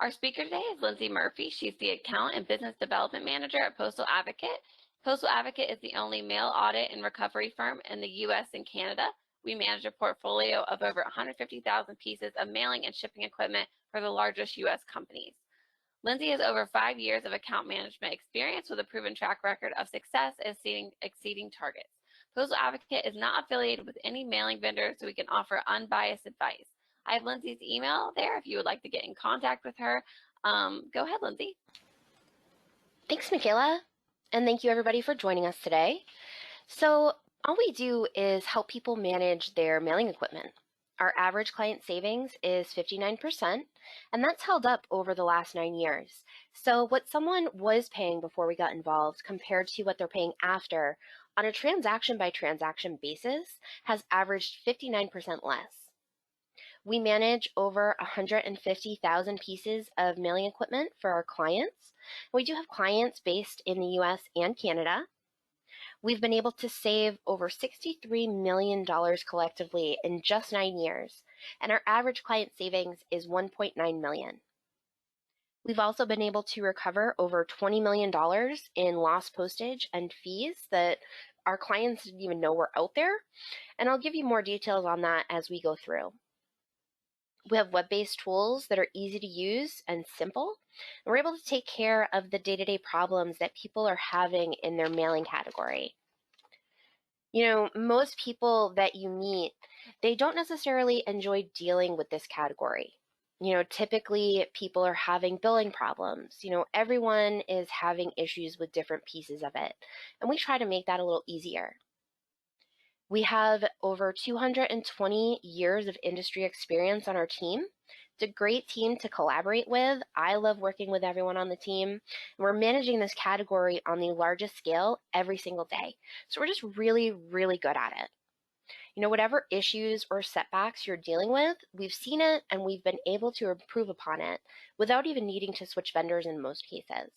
Our speaker today is Lindsay Murphy. She's the Account and Business Development Manager at Postal Advocate. Postal Advocate is the only mail audit and recovery firm in the U.S. and Canada. We manage a portfolio of over 150,000 pieces of mailing and shipping equipment for the largest U.S. companies. Lindsay has over 5 years of account management experience with a proven track record of success exceeding targets. Postal Advocate is not affiliated with any mailing vendor, so we can offer unbiased advice. I have Lindsay's email there if you would like to get in contact with her. Go ahead, Lindsay. Thanks, Michaela, and thank you everybody for joining us today. So all we do is help people manage their mailing equipment. Our average client savings is 59%, and that's held up over the last 9 years. So what someone was paying before we got involved compared to what they're paying after on a transaction by transaction basis has averaged 59% less. We manage over 150,000 pieces of mailing equipment for our clients. We do have clients based in the US and Canada. We've been able to save over $63 million collectively in just 9 years, and our average client savings is $1.9 million. We've also been able to recover over $20 million in lost postage and fees that our clients didn't even know were out there, and I'll give you more details on that as we go through. We have web-based tools that are easy to use and simple. And we're able to take care of the day-to-day problems that people are having in their mailing category. You know, most people that you meet, they don't necessarily enjoy dealing with this category. You know, typically people are having billing problems. You know, everyone is having issues with different pieces of it. And we try to make that a little easier. We have over 220 years of industry experience on our team. It's a great team to collaborate with. I love working with everyone on the team. And we're managing this category on the largest scale every single day. So we're just really, really good at it. You know, whatever issues or setbacks you're dealing with, we've seen it and we've been able to improve upon it without even needing to switch vendors in most cases.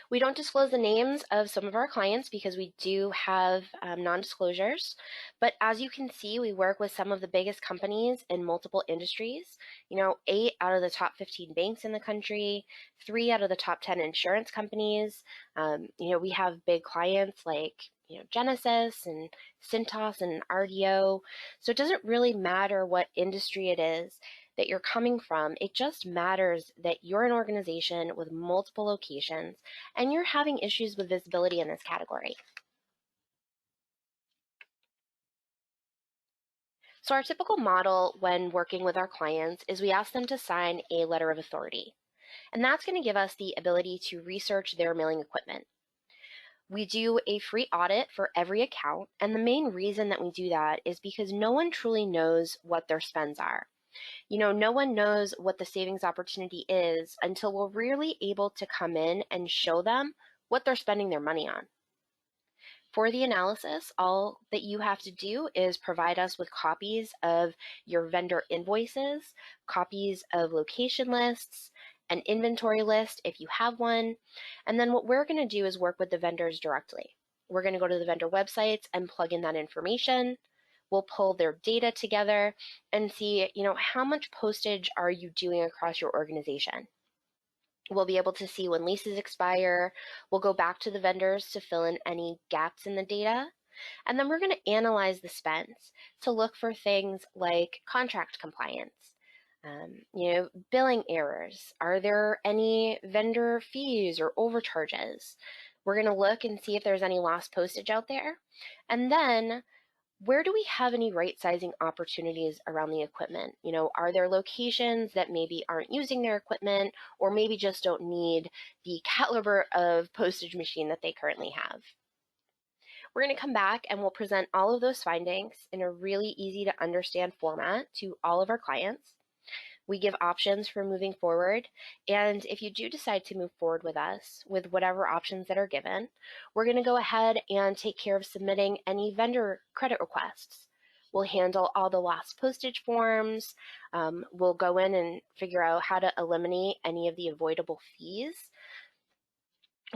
We don't disclose the names of some of our clients because we do have non-disclosures, but as you can see, we work with some of the biggest companies in multiple industries. You know, 8 out of the top 15 banks in the country, 3 out of the top 10 insurance companies. You know, we have big clients like, you know, Genesis and Cintas and RDO. So it doesn't really matter what industry it is that you're coming from. It just matters that you're an organization with multiple locations and you're having issues with visibility in this category. So our typical model when working with our clients is we ask them to sign a letter of authority, and that's going to give us the ability to research their mailing equipment. We do a free audit for every account, and the main reason that we do that is because no one truly knows what their spends are. You know, no one knows what the savings opportunity is until we're really able to come in and show them what they're spending their money on. For the analysis, all that you have to do is provide us with copies of your vendor invoices, copies of location lists, an inventory list if you have one, and then what we're going to do is work with the vendors directly. We're going to go to the vendor websites and plug in that information. We'll pull their data together and see, you know, how much postage are you doing across your organization? We'll be able to see when leases expire. We'll go back to the vendors to fill in any gaps in the data. And then we're going to analyze the spends to look for things like contract compliance, you know, billing errors. Are there any vendor fees or overcharges? We're going to look and see if there's any lost postage out there. And then where do we have any right sizing opportunities around the equipment? You know, are there locations that maybe aren't using their equipment or maybe just don't need the caliber of postage machine that they currently have? We're going to come back and we'll present all of those findings in a really easy to understand format to all of our clients. We give options for moving forward, and if you do decide to move forward with us with whatever options that are given, we're going to go ahead and take care of submitting any vendor credit requests. We'll handle all the lost postage forms. We'll go in and figure out how to eliminate any of the avoidable fees.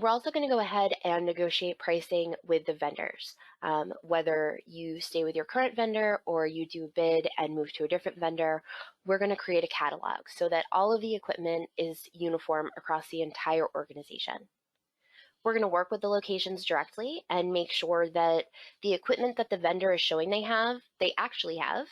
We're also going to go ahead and negotiate pricing with the vendors. Whether you stay with your current vendor or you do a bid and move to a different vendor, we're going to create a catalog so that all of the equipment is uniform across the entire organization. We're going to work with the locations directly and make sure that the equipment that the vendor is showing they actually have.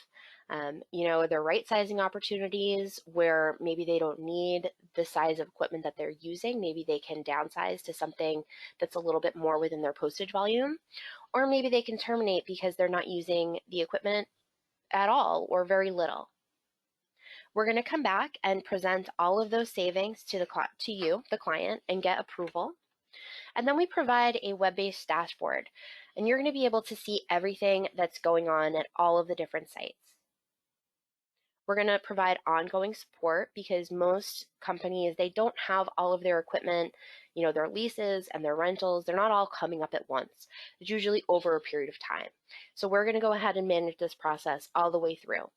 They're right sizing opportunities where maybe they don't need the size of equipment that they're using. Maybe they can downsize to something that's a little bit more within their postage volume, or maybe they can terminate because they're not using the equipment at all or very little. We're going to come back and present all of those savings to you, the client, and get approval. And then we provide a web-based dashboard, and you're going to be able to see everything that's going on at all of the different sites. We're going to provide ongoing support because most companies, they don't have all of their equipment, their leases and their rentals, they're not all coming up at once. It's usually over a period of time. So we're going to go ahead and manage this process all the way through.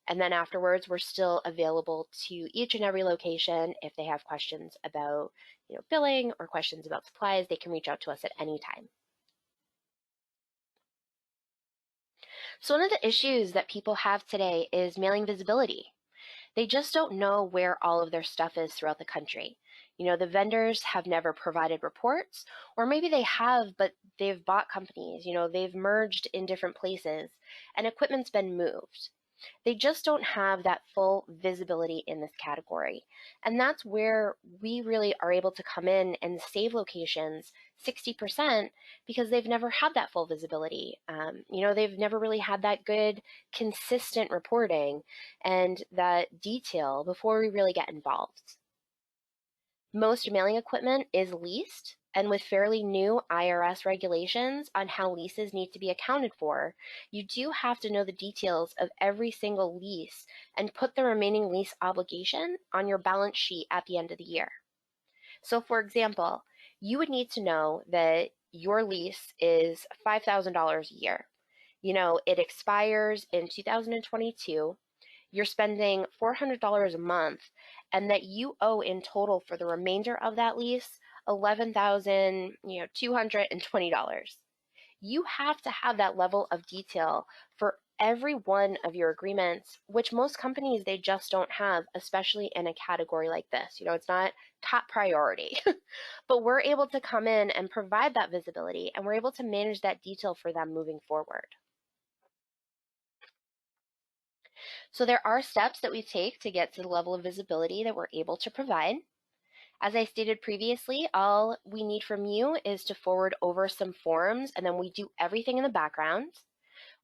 And then afterwards, we're still available to each and every location. If they have questions about billing or questions about supplies, they can reach out to us at any time. So one of the issues that people have today is mailing visibility. They just don't know where all of their stuff is throughout the country. The vendors have never provided reports, or maybe they have, but they've bought companies, they've merged in different places, and equipment's been moved. They just don't have that full visibility in this category. And that's where we really are able to come in and save locations 60% because they've never had that full visibility. They've never really had that good, consistent reporting and that detail before we really get involved. Most mailing equipment is leased, and with fairly new IRS regulations on how leases need to be accounted for, you do have to know the details of every single lease and put the remaining lease obligation on your balance sheet at the end of the year. So for example, you would need to know that your lease is $5,000 a year. It expires in 2022. You're spending $400 a month, and that you owe in total for the remainder of that lease $11,220. You have to have that level of detail for every one of your agreements, which most companies, they just don't have, especially in a category like this. It's not top priority, but we're able to come in and provide that visibility, and we're able to manage that detail for them moving forward. So there are steps that we take to get to the level of visibility that we're able to provide. As I stated previously, all we need from you is to forward over some forms, and then we do everything in the background.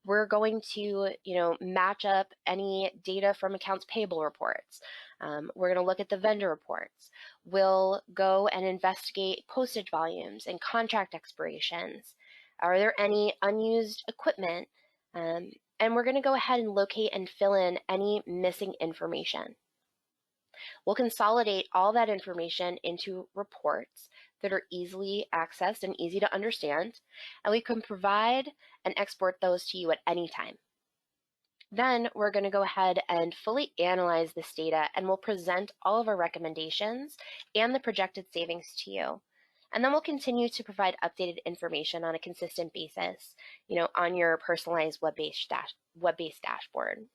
We're going to, match up any data from accounts payable reports. We're going to look at the vendor reports. We'll go and investigate postage volumes and contract expirations. Are there any unused equipment? And we're going to go ahead and locate and fill in any missing information. We'll consolidate all that information into reports that are easily accessed and easy to understand, and we can provide and export those to you at any time. Then we're going to go ahead and fully analyze this data, and we'll present all of our recommendations and the projected savings to you. And then we'll continue to provide updated information on a consistent basis, on your personalized web-based dashboard.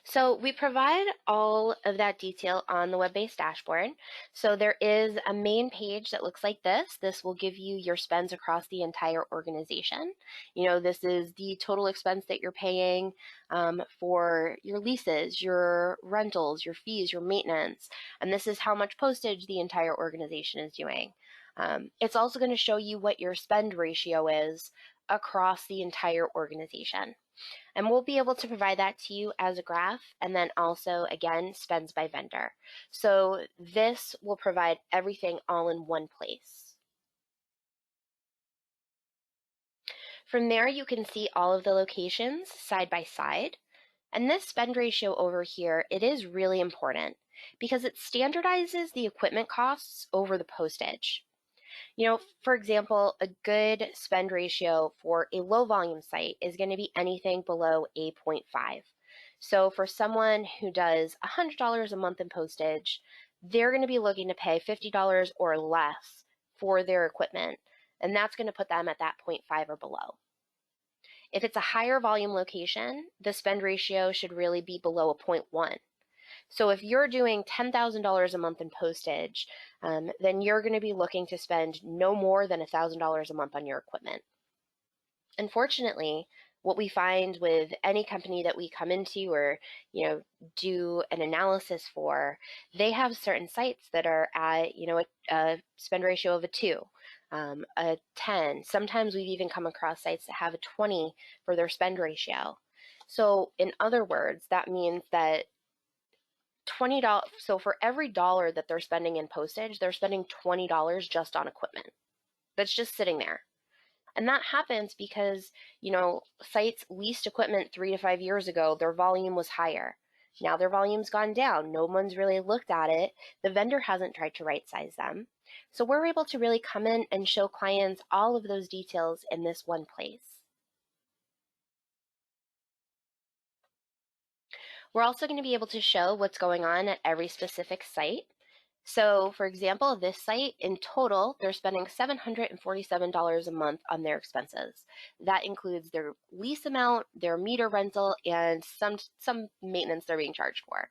So we provide all of that detail on the web-based dashboard. So there is a main page that looks like this. This will give you your spends across the entire organization. This is the total expense that you're paying for your leases, your rentals, your fees, your maintenance. And this is how much postage the entire organization is doing. It's also going to show you what your spend ratio is across the entire organization. And we'll be able to provide that to you as a graph, and then also, again, spends by vendor. So this will provide everything all in one place. From there, you can see all of the locations side by side. And this spend ratio over here, it is really important because it standardizes the equipment costs over the postage. For example, a good spend ratio for a low volume site is going to be anything below 8.5. So for someone who does $100 a month in postage, they're going to be looking to pay $50 or less for their equipment, and that's going to put them at that 0.5 or below. If it's a higher volume location, the spend ratio should really be below a 0.1. So if you're doing $10,000 a month in postage, then you're going to be looking to spend no more than $1,000 a month on your equipment. Unfortunately, what we find with any company that we come into or do an analysis for, they have certain sites that are at a spend ratio of a 2, a 10. Sometimes we've even come across sites that have a 20 for their spend ratio. So in other words, that means that $20. So for every dollar that they're spending in postage, they're spending $20 just on equipment that's just sitting there. And that happens because, sites leased equipment 3 to 5 years ago, their volume was higher. Now their volume's gone down. No one's really looked at it. The vendor hasn't tried to right size them. So we're able to really come in and show clients all of those details in this one place. We're also going to be able to show what's going on at every specific site. So for example, this site in total, they're spending $747 a month on their expenses. That includes their lease amount, their meter rental, and some maintenance they're being charged for.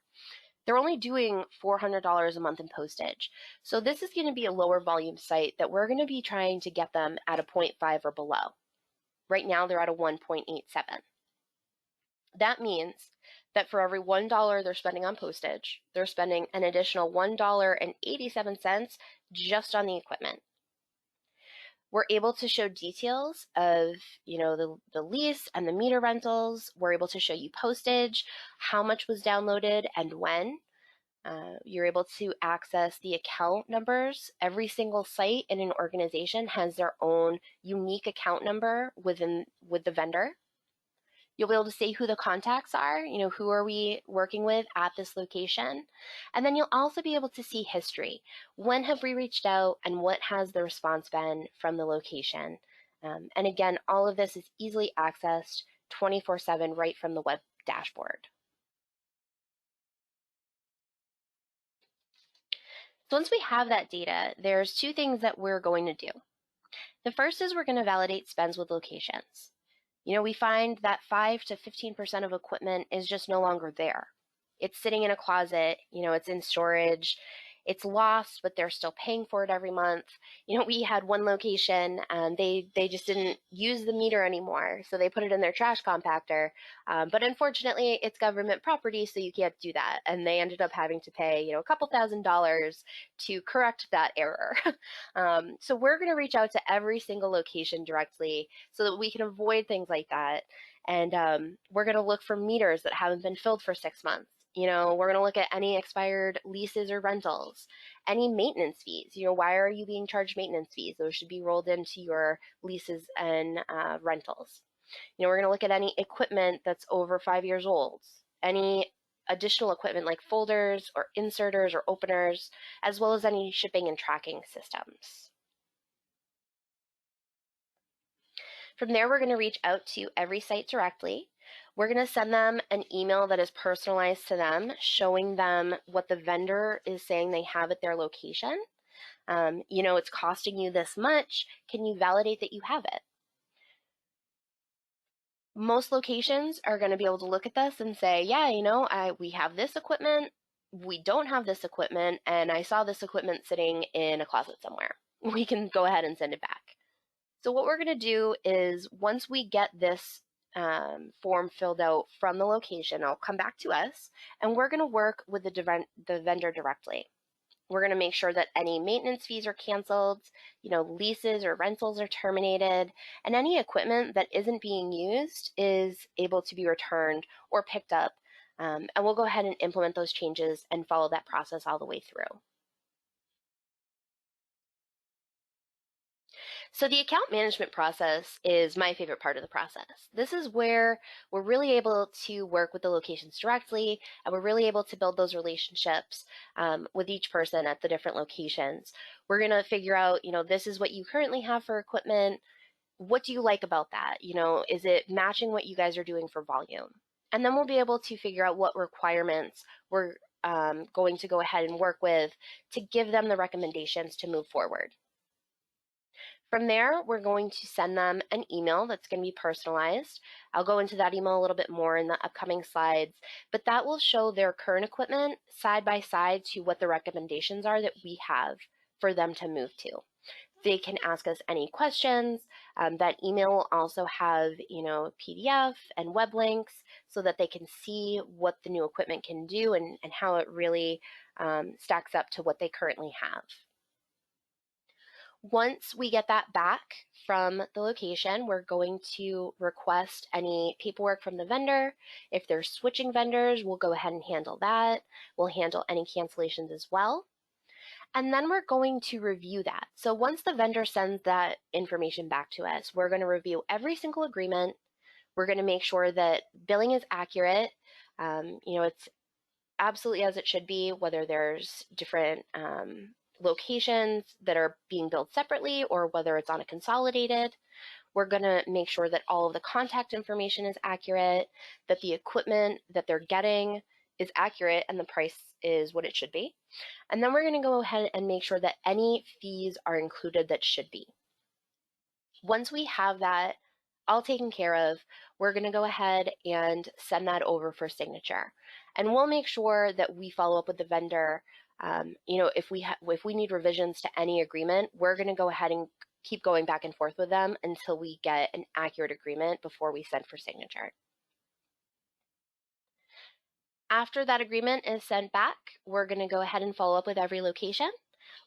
They're only doing $400 a month in postage. So this is going to be a lower volume site that we're going to be trying to get them at a 0.5 or below. Right now they're at a 1.87. That means that for every $1 they're spending on postage, they're spending an additional $1.87 just on the equipment. We're able to show details of, the lease and the meter rentals. We're able to show you postage, how much was downloaded and when. You're able to access the account numbers. Every single site in an organization has their own unique account number with the vendor. You'll be able to see who the contacts are, who are we working with at this location. And then you'll also be able to see history. When have we reached out and what has the response been from the location? And again, all of this is easily accessed 24/7 right from the web dashboard. So once we have that data, there's 2 things that we're going to do. The first is we're going to validate spends with locations. We find that 5 to 15% of equipment is just no longer there. It's sitting in a closet, it's in storage, it's lost, but they're still paying for it every month. We had one location and they just didn't use the meter anymore, so they put it in their trash compactor. But unfortunately, it's government property, so you can't do that. And they ended up having to pay, a couple $1,000s to correct that error. So we're going to reach out to every single location directly so that we can avoid things like that. And we're going to look for meters that haven't been filled for 6 months. We're going to look at any expired leases or rentals, any maintenance fees. Why are you being charged maintenance fees? Those should be rolled into your leases and rentals. We're going to look at any equipment that's over 5 years old, any additional equipment like folders or inserters or openers, as well as any shipping and tracking systems. From there, we're going to reach out to every site directly. We're going to send them an email that is personalized to them, showing them what the vendor is saying they have at their location. It's costing you this much. Can you validate that you have it? Most locations are going to be able to look at this and say, yeah, we have this equipment, we don't have this equipment, and I saw this equipment sitting in a closet somewhere. We can go ahead and send it back. So what we're going to do is once we get this form filled out from the location, it'll come back to us, and we're going to work with the vendor directly. We're going to make sure that any maintenance fees are canceled, leases or rentals are terminated, and any equipment that isn't being used is able to be returned or picked up. And we'll go ahead and implement those changes and follow that process all the way through. So the account management process is my favorite part of the process. This is where we're really able to work with the locations directly, and we're really able to build those relationships with each person at the different locations. We're going to figure out, this is what you currently have for equipment. What do you like about that? Is it matching what you guys are doing for volume? And then we'll be able to figure out what requirements we're going to go ahead and work with to give them the recommendations to move forward. From there, we're going to send them an email that's going to be personalized. I'll go into that email a little bit more in the upcoming slides, but that will show their current equipment side by side to what the recommendations are that we have for them to move to. They can ask us any questions. That email will also have, PDF and web links so that they can see what the new equipment can do and how it really stacks up to what they currently have. Once we get that back from the location, we're going to request any paperwork from the vendor. If they're switching vendors, we'll go ahead and handle that. We'll handle any cancellations as well. And then we're going to review that. So once the vendor sends that information back to us, we're going to review every single agreement. We're going to make sure that billing is accurate. It's absolutely as it should be, whether there's different locations that are being billed separately or whether it's on a consolidated. We're going to make sure that all of the contact information is accurate, that the equipment that they're getting is accurate and the price is what it should be. And then we're going to go ahead and make sure that any fees are included that should be. Once we have that all taken care of, we're going to go ahead and send that over for signature. And we'll make sure that we follow up with the vendor. If we need revisions to any agreement, we're going to go ahead and keep going back and forth with them until we get an accurate agreement before we send for signature. After that agreement is sent back, we're going to go ahead and follow up with every location.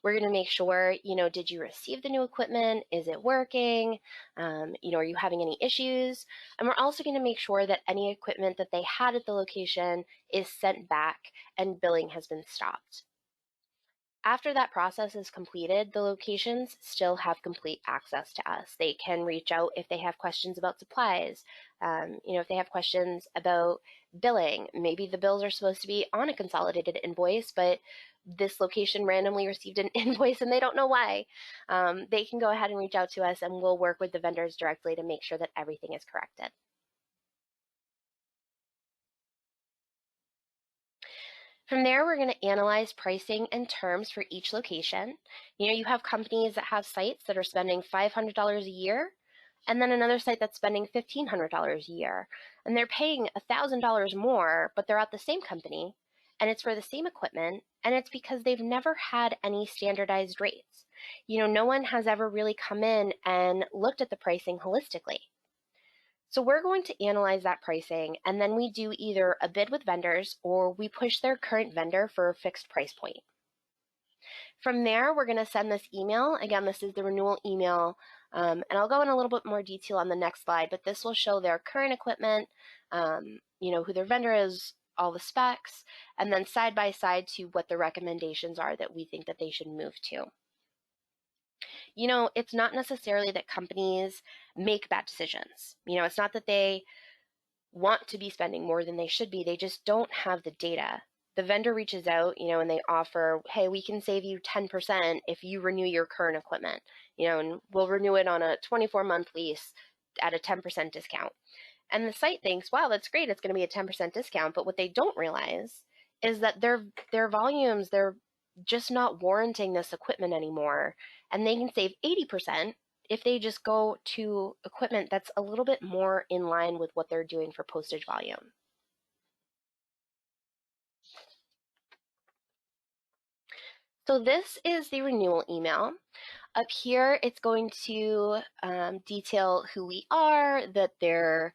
We're going to make sure, did you receive the new equipment? Is it working? Are you having any issues? And we're also going to make sure that any equipment that they had at the location is sent back and billing has been stopped. After that process is completed, the locations still have complete access to us. They can reach out if they have questions about supplies, if they have questions about billing. Maybe the bills are supposed to be on a consolidated invoice, but this location randomly received an invoice and they don't know why. They can go ahead and reach out to us and we'll work with the vendors directly to make sure that everything is corrected. From there, we're going to analyze pricing and terms for each location. You have companies that have sites that are spending $500 a year, and then another site that's spending $1,500 a year. And they're paying $1,000 more, but they're at the same company, and it's for the same equipment, and it's because they've never had any standardized rates. No one has ever really come in and looked at the pricing holistically. So we're going to analyze that pricing, and then we do either a bid with vendors or we push their current vendor for a fixed price point. From there, we're going to send this email. Again, this is the renewal email, and I'll go in a little bit more detail on the next slide, but this will show their current equipment, who their vendor is, all the specs, and then side by side to what the recommendations are that we think that they should move to. It's not necessarily that companies make bad decisions. It's not that they want to be spending more than they should be. They just don't have the data. The vendor reaches out, and they offer, hey, we can save you 10% if you renew your current equipment, and we'll renew it on a 24-month lease at a 10% discount. And the site thinks, wow, that's great. It's going to be a 10% discount. But what they don't realize is that their volumes, they're just not warranting this equipment anymore. And they can save 80% if they just go to equipment that's a little bit more in line with what they're doing for postage volume. So this is the renewal email. Up here, it's going to detail who we are, that there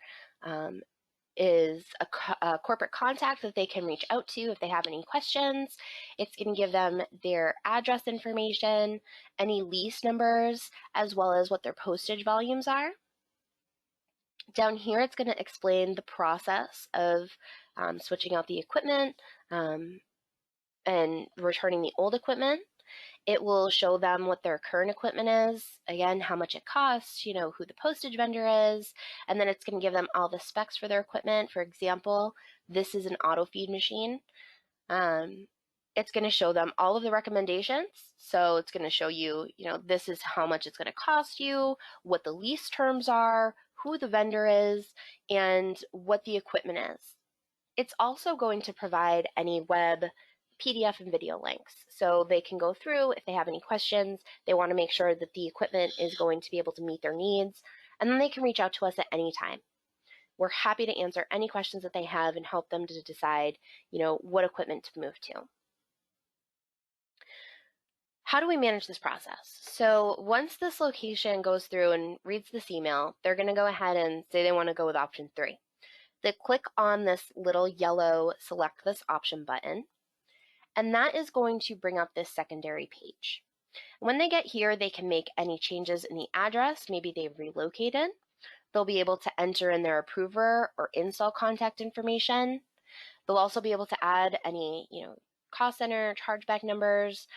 is a corporate contact that they can reach out to if they have any questions. It's going to give them their address information, any lease numbers, as well as what their postage volumes are. Down here, it's going to explain the process of switching out the equipment and returning the old equipment. It will show them what their current equipment is, again, how much it costs, who the postage vendor is, and then it's going to give them all the specs for their equipment. For example, this is an auto feed machine. It's going to show them all of the recommendations. So it's going to show you, this is how much it's going to cost you, what the lease terms are, who the vendor is, and what the equipment is. It's also going to provide any web, PDF, and video links. So they can go through if they have any questions, they want to make sure that the equipment is going to be able to meet their needs, and then they can reach out to us at any time. We're happy to answer any questions that they have and help them to decide, what equipment to move to. How do we manage this process? So once this location goes through and reads this email, they're going to go ahead and say they want to go with option 3. They click on this little yellow select this option button, and that is going to bring up this secondary page. When they get here, they can make any changes in the address. Maybe they've relocated. They'll be able to enter in their approver or install contact information. They'll also be able to add any, cost center, chargeback numbers.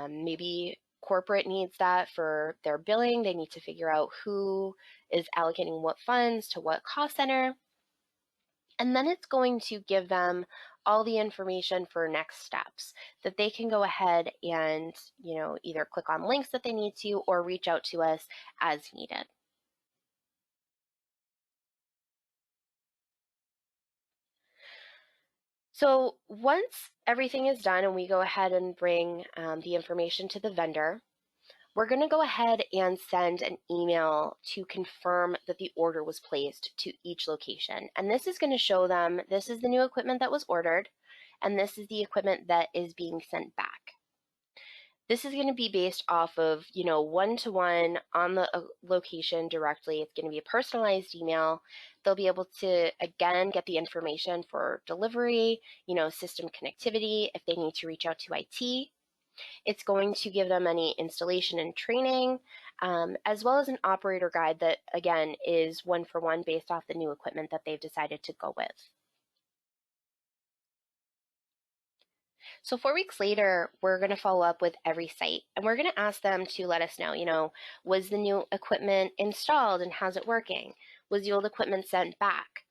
Maybe corporate needs that for their billing. They need to figure out who is allocating what funds to what cost center. And then it's going to give them all the information for next steps that they can go ahead and, either click on links that they need to or reach out to us as needed. So once everything is done and we go ahead and bring the information to the vendor, we're going to go ahead and send an email to confirm that the order was placed to each location. And this is going to show them this is the new equipment that was ordered, and this is the equipment that is being sent back. This is going to be based off of, one-to-one on the location directly. It's going to be a personalized email. They'll be able to, again, get the information for delivery, system connectivity, if they need to reach out to IT. It's going to give them any installation and training, as well as an operator guide that, again, is one-for-one based off the new equipment that they've decided to go with. So 4 weeks later, we're going to follow up with every site, and we're going to ask them to let us know, was the new equipment installed and how's it working? Was the old equipment sent back?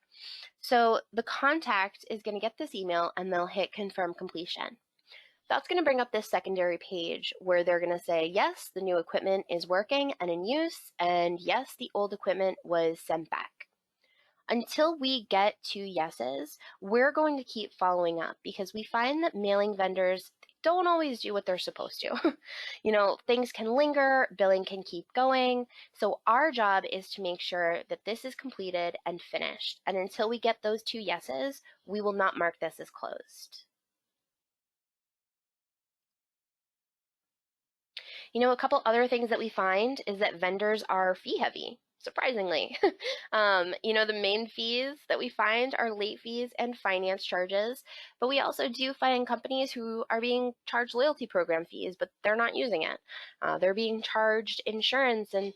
So the contact is going to get this email and they'll hit confirm completion. That's going to bring up this secondary page where they're going to say, yes, the new equipment is working and in use, and yes, the old equipment was sent back. Until we get 2 yeses, we're going to keep following up because we find that mailing vendors don't always do what they're supposed to. Things can linger, billing can keep going. So our job is to make sure that this is completed and finished. And until we get those 2 yeses, we will not mark this as closed. A couple other things that we find is that vendors are fee heavy, surprisingly. The main fees that we find are late fees and finance charges, but we also do find companies who are being charged loyalty program fees, but they're not using it. They're being charged insurance, and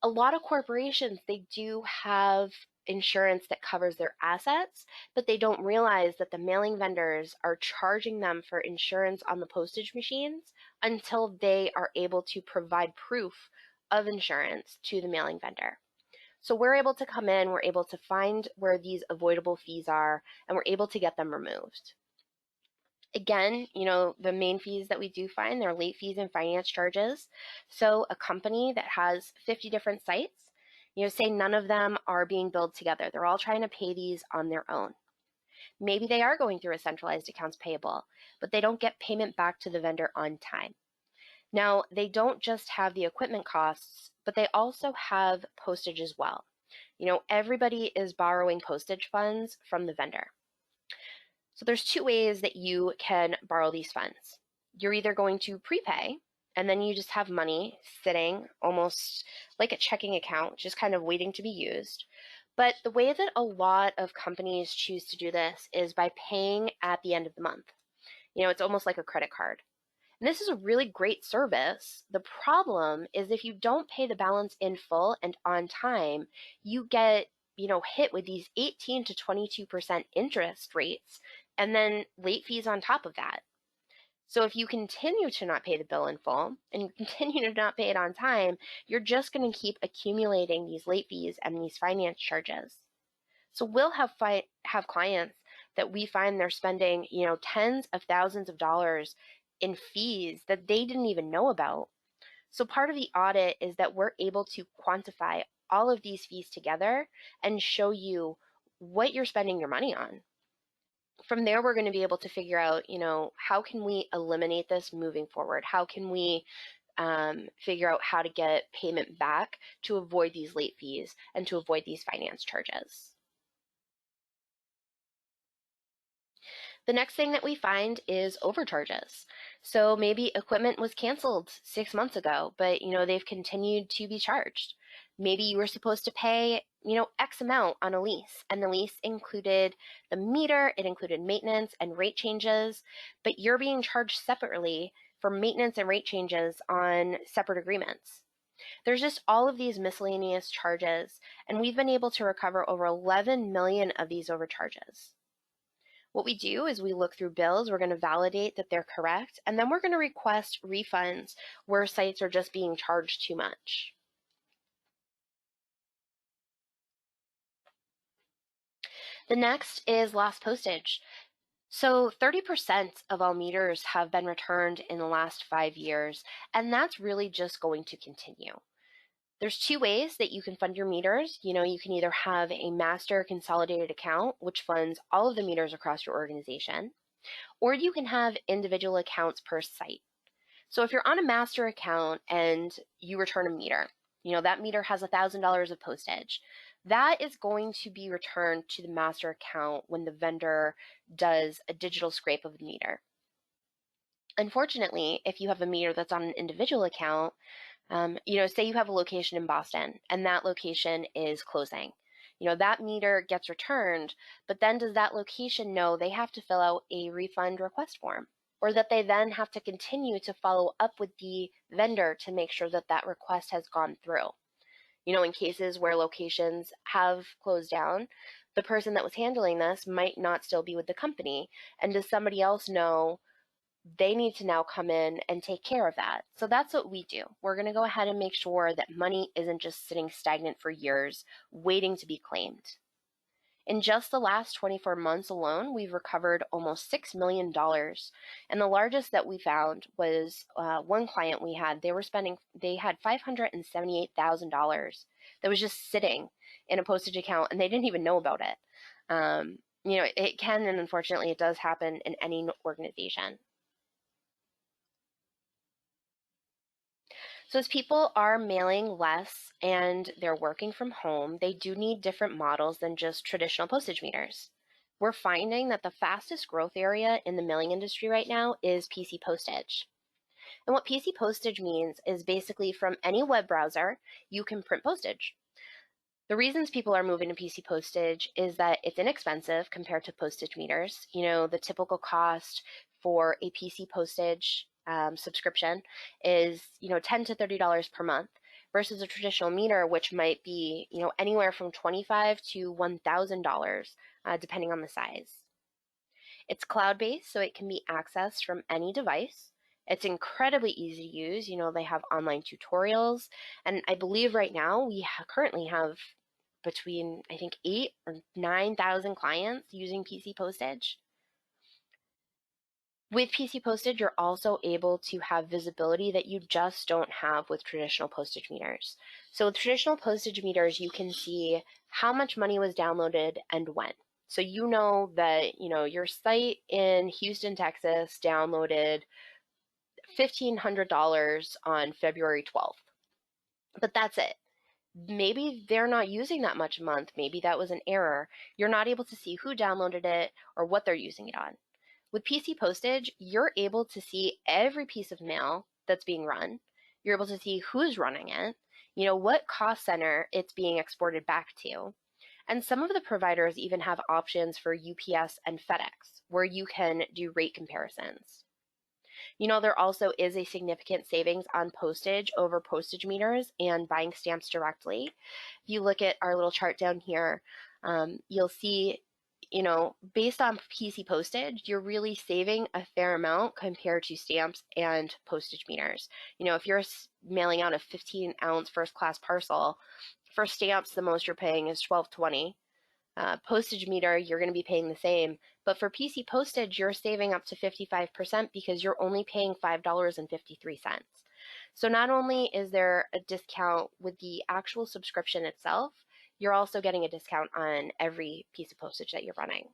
a lot of corporations, they do have insurance that covers their assets, but they don't realize that the mailing vendors are charging them for insurance on the postage machines until they are able to provide proof of insurance to the mailing vendor. So we're able to come in, we're able to find where these avoidable fees are, and we're able to get them removed. Again, the main fees that we do find, they're late fees and finance charges. So a company that has 50 different sites, say none of them are being billed together. They're all trying to pay these on their own. Maybe they are going through a centralized accounts payable, but they don't get payment back to the vendor on time. Now, they don't just have the equipment costs, but they also have postage as well. Everybody is borrowing postage funds from the vendor. So there's 2 ways that you can borrow these funds. You're either going to prepay, and then you just have money sitting almost like a checking account, just kind of waiting to be used. But the way that a lot of companies choose to do this is by paying at the end of the month. It's almost like a credit card. And this is a really great service. The problem is if you don't pay the balance in full and on time, you get, hit with these 18 to 22% interest rates and then late fees on top of that. So if you continue to not pay the bill in full and you continue to not pay it on time, you're just going to keep accumulating these late fees and these finance charges. So we'll have clients that we find they're spending, tens of thousands of dollars in fees that they didn't even know about. So part of the audit is that we're able to quantify all of these fees together and show you what you're spending your money on. From there, we're going to be able to figure out, how can we eliminate this moving forward? How can we figure out how to get payment back to avoid these late fees and to avoid these finance charges? The next thing that we find is overcharges. So maybe equipment was canceled 6 months ago, but they've continued to be charged. Maybe you were supposed to pay, X amount on a lease, and the lease included the meter, it included maintenance and rate changes, but you're being charged separately for maintenance and rate changes on separate agreements. There's just all of these miscellaneous charges, and we've been able to recover over 11 million of these overcharges. What we do is we look through bills, we're going to validate that they're correct, and then we're going to request refunds where sites are just being charged too much. The next is lost postage. So 30% of all meters have been returned in the last 5 years, and that's really just going to continue. There's two ways that you can fund your meters. You can either have a master consolidated account, which funds all of the meters across your organization, or you can have individual accounts per site. So if you're on a master account and you return a meter, that meter has $1,000 of postage. That is going to be returned to the master account when the vendor does a digital scrape of the meter. Unfortunately, if you have a meter that's on an individual account, say you have a location in Boston and that location is closing. That meter gets returned, but then does that location know they have to fill out a refund request form, or that they then have to continue to follow up with the vendor to make sure that that request has gone through? In cases where locations have closed down, the person that was handling this might not still be with the company. And does somebody else know they need to now come in and take care of that? So that's what we do. We're going to go ahead and make sure that money isn't just sitting stagnant for years, waiting to be claimed. In just the last 24 months alone, we've recovered almost $6 million. And the largest that we found was one client we had. They had $578,000 that was just sitting in a postage account, and they didn't even know about it. It can, and unfortunately it does happen in any organization. So as people are mailing less and they're working from home, they do need different models than just traditional postage meters. We're finding that the fastest growth area in the mailing industry right now is PC Postage. And what PC Postage means is basically from any web browser, you can print postage. The reasons people are moving to PC Postage is that it's inexpensive compared to postage meters. The typical cost for a PC Postage subscription is $10 to $30 per month, versus a traditional meter, which might be anywhere from $25 to $1,000 depending on the size. It's cloud-based, so it can be accessed from any device. It's incredibly easy to use. They have online tutorials, and I believe right now we currently have between, I think, 8,000 or 9,000 clients using PC Postage. With PC Postage, you're also able to have visibility that you just don't have with traditional postage meters. So with traditional postage meters, you can see how much money was downloaded and when. So that, your site in Houston, Texas downloaded $1,500 on February 12th. But that's it. Maybe they're not using that much a month. Maybe that was an error. You're not able to see who downloaded it or what they're using it on. With PC Postage, you're able to see every piece of mail that's being run. You're able to see who's running it, what cost center it's being exported back to. And some of the providers even have options for UPS and FedEx, where you can do rate comparisons. There also is a significant savings on postage over postage meters and buying stamps directly. If you look at our little chart down here, you'll see based on PC Postage, you're really saving a fair amount compared to stamps and postage meters. If you're mailing out a 15-ounce first-class parcel, for stamps, the most you're paying is $12.20. Postage meter, you're going to be paying the same. But for PC Postage, you're saving up to 55% because you're only paying $5.53. So not only is there a discount with the actual subscription itself, you're also getting a discount on every piece of postage that you're running.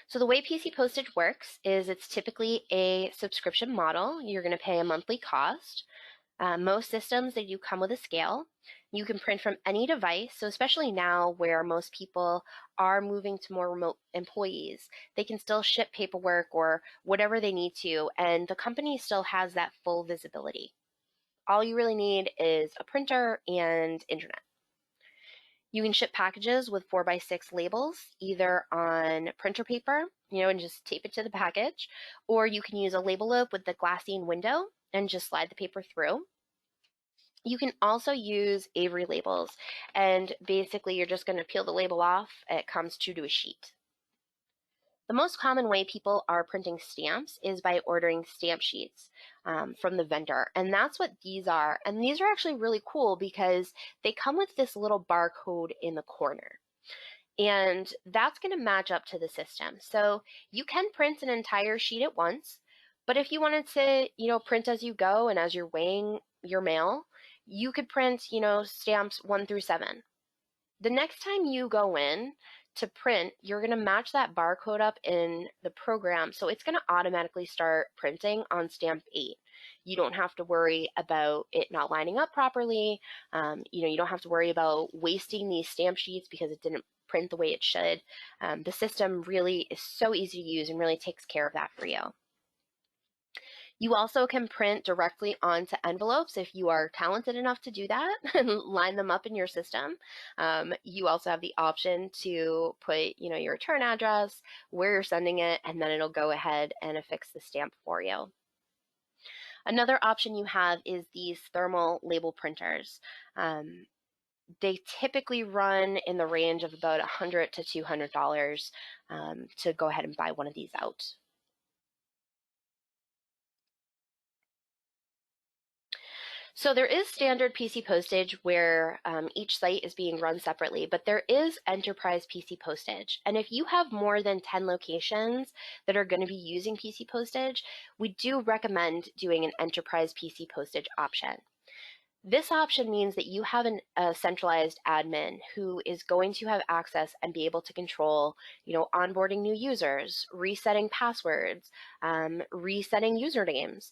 So the way PC Postage works is it's typically a subscription model. You're going to pay a monthly cost. Most systems, they do come with a scale. You can print from any device, so especially now where most people are moving to more remote employees, they can still ship paperwork or whatever they need to, and the company still has that full visibility. All you really need is a printer and internet. You can ship packages with 4x6 labels, either on printer paper, and just tape it to the package, or you can use a label loop with the glassine window and just slide the paper through. You can also use Avery labels, and basically you're just going to peel the label off. It comes true to a sheet. The most common way people are printing stamps is by ordering stamp sheets from the vendor, and that's what these are. And these are actually really cool because they come with this little barcode in the corner, and that's going to match up to the system. So you can print an entire sheet at once, but if you wanted to, print as you go and as you're weighing your mail, you could print, stamps 1 through 7. The next time you go in to print, you're going to match that barcode up in the program, so it's going to automatically start printing on stamp 8. You don't have to worry about it not lining up properly. You don't have to worry about wasting these stamp sheets because it didn't print the way it should. The system really is so easy to use and really takes care of that for you. You also can print directly onto envelopes if you are talented enough to do that and line them up in your system. You also have the option to put, your return address, where you're sending it, and then it'll go ahead and affix the stamp for you. Another option you have is these thermal label printers. They typically run in the range of about $100 to $200 to go ahead and buy one of these out. So there is standard PC Postage where each site is being run separately, but there is enterprise PC Postage. And if you have more than 10 locations that are going to be using PC Postage, we do recommend doing an enterprise PC Postage option. This option means that you have a centralized admin who is going to have access and be able to control, onboarding new users, resetting passwords, resetting usernames.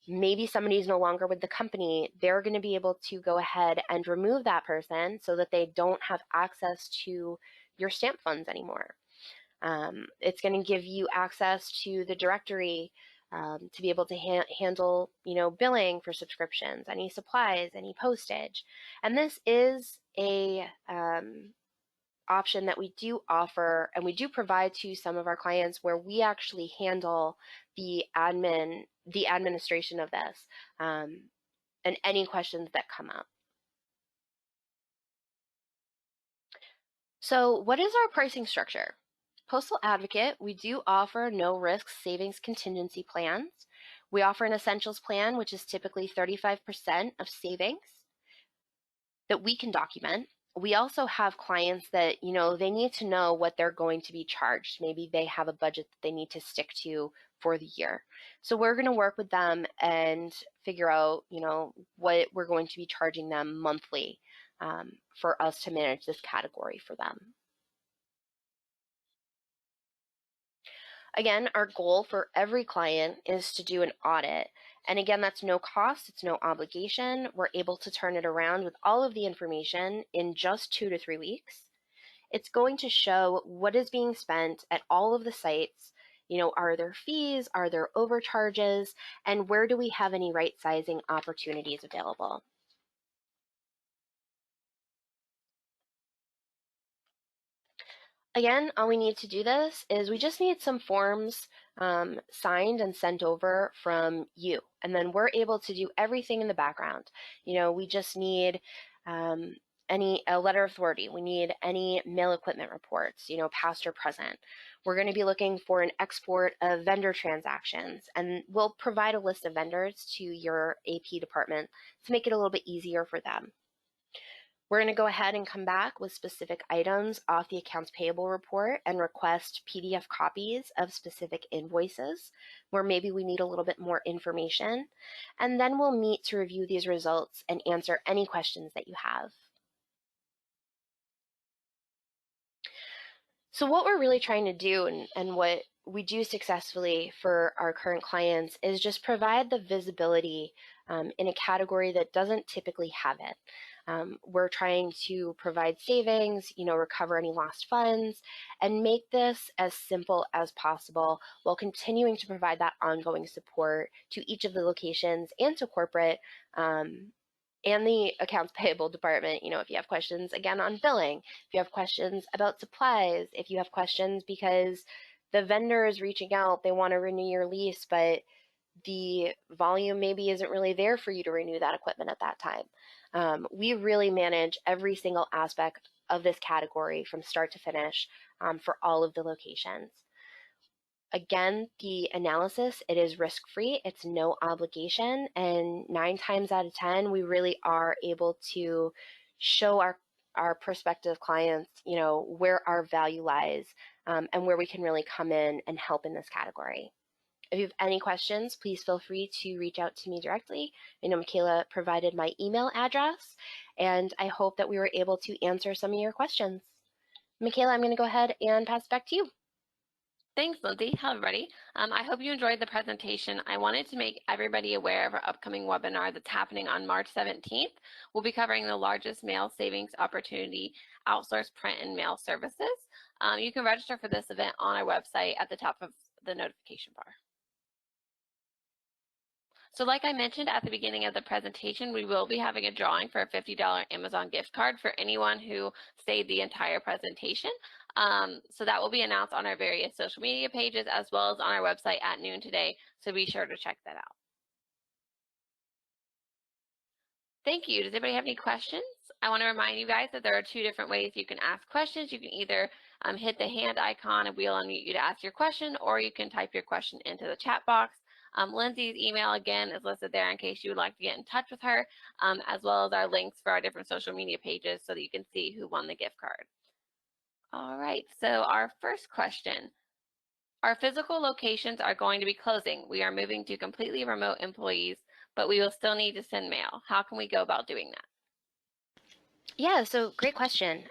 Maybe somebody's no longer with the company, they're going to be able to go ahead and remove that person so that they don't have access to your stamp funds anymore. It's going to give you access to the directory to be able to handle, billing for subscriptions, any supplies, any postage. And this is a option that we do offer and we do provide to some of our clients where we actually handle the administration of this and any questions that come up. So what is our pricing structure? Postal Advocate, we do offer no risk savings contingency plans. We offer an essentials plan, which is typically 35% of savings that we can document. We also have clients that, they need to know what they're going to be charged. Maybe they have a budget that they need to stick to for the year. So we're going to work with them and figure out, what we're going to be charging them monthly for us to manage this category for them. Again, our goal for every client is to do an audit. And again, that's no cost, it's no obligation. We're able to turn it around with all of the information in just 2 to 3 weeks. It's going to show what is being spent at all of the sites. Are there fees? Are there overcharges? And where do we have any right sizing opportunities available? Again, all we need to do this is we just need some forms signed and sent over from you. And then we're able to do everything in the background. We just need a letter of authority. We need any mail equipment reports, past or present. We're going to be looking for an export of vendor transactions, and we'll provide a list of vendors to your AP department to make it a little bit easier for them. We're going to go ahead and come back with specific items off the accounts payable report and request PDF copies of specific invoices where maybe we need a little bit more information. And then we'll meet to review these results and answer any questions that you have. So what we're really trying to do and what we do successfully for our current clients is just provide the visibility in a category that doesn't typically have it. We're trying to provide savings, recover any lost funds, and make this as simple as possible while continuing to provide that ongoing support to each of the locations and to corporate and the accounts payable department. If you have questions again on billing, if you have questions about supplies, if you have questions because the vendor is reaching out, they want to renew your lease, but the volume maybe isn't really there for you to renew that equipment at that time. We really manage every single aspect of this category from start to finish for all of the locations. Again, the analysis, it is risk-free, it's no obligation, and 9 times out of 10, we really are able to show our prospective clients, where our value lies and where we can really come in and help in this category. If you have any questions, please feel free to reach out to me directly. I know Michaela provided my email address, and I hope that we were able to answer some of your questions. Michaela, I'm going to go ahead and pass it back to you. Thanks, Lindsay. Hello, everybody. I hope you enjoyed the presentation. I wanted to make everybody aware of our upcoming webinar that's happening on March 17th. We'll be covering the largest mail savings opportunity, outsourced print and mail services. You can register for this event on our website at the top of the notification bar. So like I mentioned at the beginning of the presentation, we will be having a drawing for a $50 Amazon gift card for anyone who stayed the entire presentation. So that will be announced on our various social media pages as well as on our website at noon today. So be sure to check that out. Thank you. Does anybody have any questions? I want to remind you guys that there are 2 different ways you can ask questions. You can either hit the hand icon and we'll unmute you to ask your question, or you can type your question into the chat box. Lindsay's email, again, is listed there in case you would like to get in touch with her, as well as our links for our different social media pages so that you can see who won the gift card. All right, so our first question. Our physical locations are going to be closing. We are moving to completely remote employees, but we will still need to send mail. How can we go about doing that? Yeah, so great question.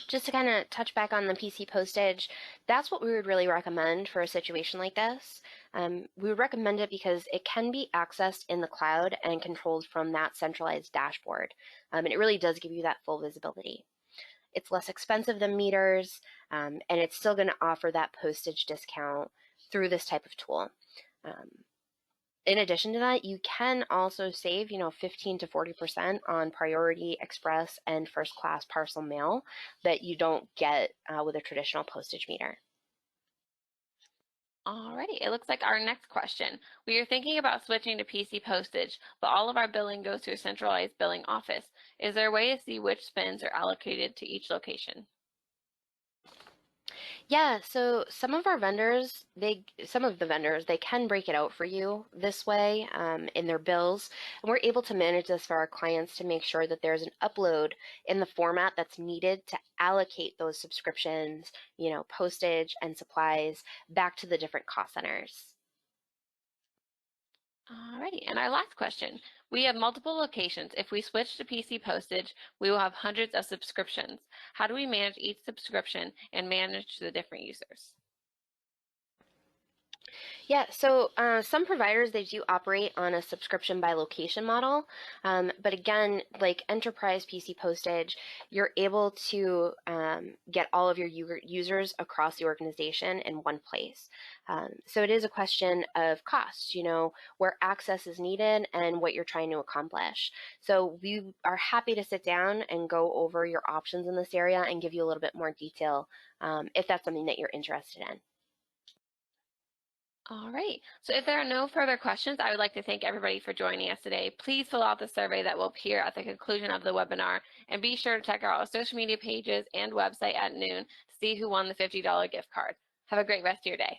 Just to kind of touch back on the PC postage, that's what we would really recommend for a situation like this. We would recommend it because it can be accessed in the cloud and controlled from that centralized dashboard. And it really does give you that full visibility. It's less expensive than meters, and it's still going to offer that postage discount through this type of tool. In addition to that, you can also save, 15 to 40% on priority, express, and first class parcel mail that you don't get with a traditional postage meter. Alrighty, it looks like our next question. We are thinking about switching to PC postage, but all of our billing goes to a centralized billing office. Is there a way to see which spends are allocated to each location? Yeah, so some of the vendors, they can break it out for you this way in their bills. And we're able to manage this for our clients to make sure that there's an upload in the format that's needed to allocate those subscriptions, postage and supplies back to the different cost centers. Alrighty, and our last question. We have multiple locations. If we switch to PC postage, we will have hundreds of subscriptions. How do we manage each subscription and manage the different users? Yeah, so some providers, they do operate on a subscription by location model. But again, like Enterprise PC Postage, you're able to get all of your users across the organization in one place. So it is a question of cost, where access is needed and what you're trying to accomplish. So we are happy to sit down and go over your options in this area and give you a little bit more detail if that's something that you're interested in. All right, so if there are no further questions, I would like to thank everybody for joining us today. Please fill out the survey that will appear at the conclusion of the webinar, and be sure to check out our social media pages and website at noon to see who won the $50 gift card. Have a great rest of your day.